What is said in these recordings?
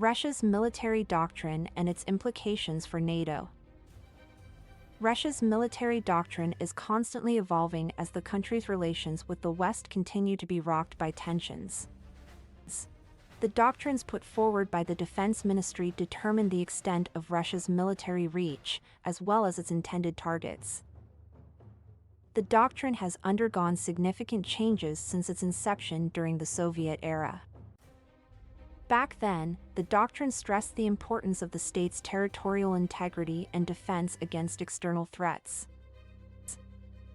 Russia's military doctrine and its implications for NATO. Russia's military doctrine is constantly evolving as the country's relations with the West continue to be rocked by tensions. The doctrines put forward by the Defense Ministry determine the extent of Russia's military reach, as well as its intended targets. The doctrine has undergone significant changes since its inception during the Soviet era. Back then, the doctrine stressed the importance of the state's territorial integrity and defense against external threats.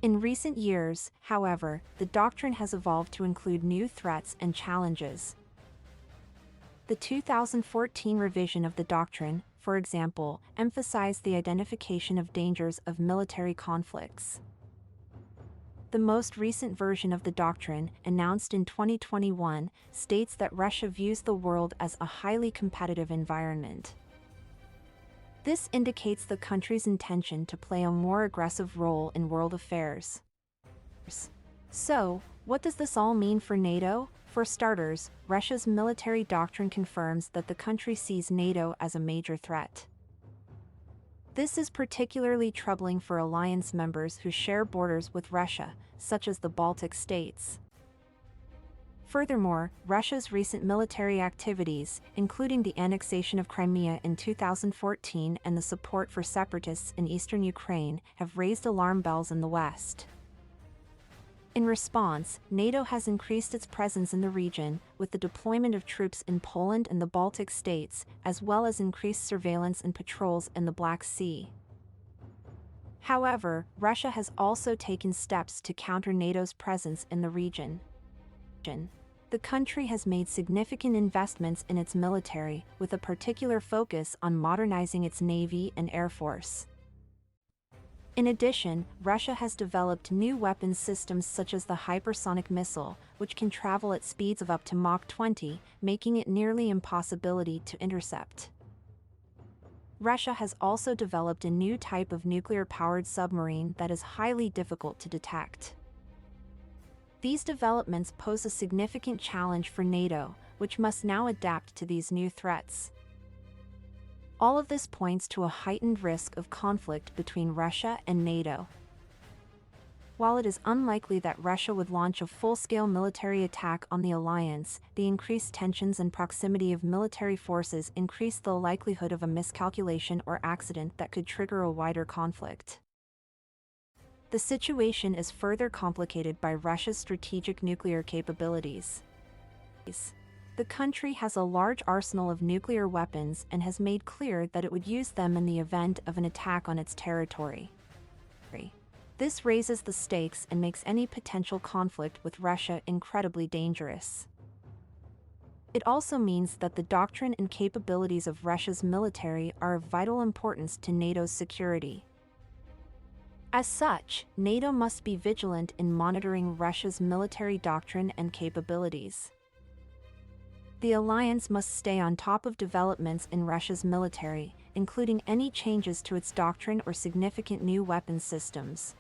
In recent years, however, the doctrine has evolved to include new threats and challenges. The 2014 revision of the doctrine, for example, emphasized the identification of dangers of military conflicts. The most recent version of the doctrine, announced in 2021, states that Russia views the world as a highly competitive environment. This indicates the country's intention to play a more aggressive role in world affairs. So, what does this all mean for NATO? For starters, Russia's military doctrine confirms that the country sees NATO as a major threat. This is particularly troubling for alliance members who share borders with Russia, such as the Baltic states. Furthermore, Russia's recent military activities, including the annexation of Crimea in 2014 and the support for separatists in eastern Ukraine, have raised alarm bells in the West. In response, NATO has increased its presence in the region, with the deployment of troops in Poland and the Baltic states, as well as increased surveillance and patrols in the Black Sea. However, Russia has also taken steps to counter NATO's presence in the region. The country has made significant investments in its military, with a particular focus on modernizing its navy and air force. In addition, Russia has developed new weapons systems such as the hypersonic missile, which can travel at speeds of up to Mach 20, making it nearly impossibility to intercept. Russia has also developed a new type of nuclear-powered submarine that is highly difficult to detect. These developments pose a significant challenge for NATO, which must now adapt to these new threats. All of this points to a heightened risk of conflict between Russia and NATO. While it is unlikely that Russia would launch a full-scale military attack on the alliance, the increased tensions and proximity of military forces increase the likelihood of a miscalculation or accident that could trigger a wider conflict. The situation is further complicated by Russia's strategic nuclear capabilities. The country has a large arsenal of nuclear weapons and has made clear that it would use them in the event of an attack on its territory. This raises the stakes and makes any potential conflict with Russia incredibly dangerous. It also means that the doctrine and capabilities of Russia's military are of vital importance to NATO's security. As such, NATO must be vigilant in monitoring Russia's military doctrine and capabilities. The alliance must stay on top of developments in Russia's military, including any changes to its doctrine or significant new weapons systems.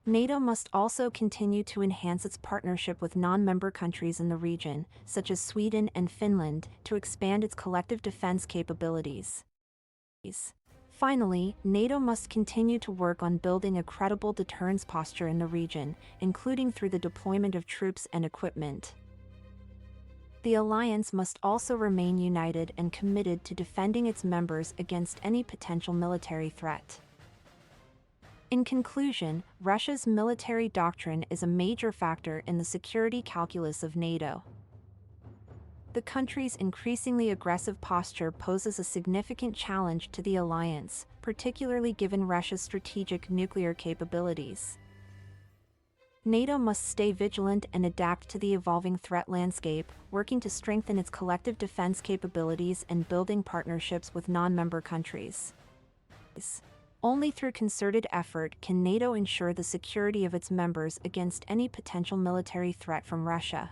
NATO must also continue to enhance its partnership with non-member countries in the region, such as Sweden and Finland, to expand its collective defense capabilities. Finally, NATO must continue to work on building a credible deterrence posture in the region, including through the deployment of troops and equipment. The alliance must also remain united and committed to defending its members against any potential military threat. In conclusion, Russia's military doctrine is a major factor in the security calculus of NATO. The country's increasingly aggressive posture poses a significant challenge to the alliance, particularly given Russia's strategic nuclear capabilities. NATO must stay vigilant and adapt to the evolving threat landscape, working to strengthen its collective defense capabilities and building partnerships with non-member countries. Only through concerted effort can NATO ensure the security of its members against any potential military threat from Russia.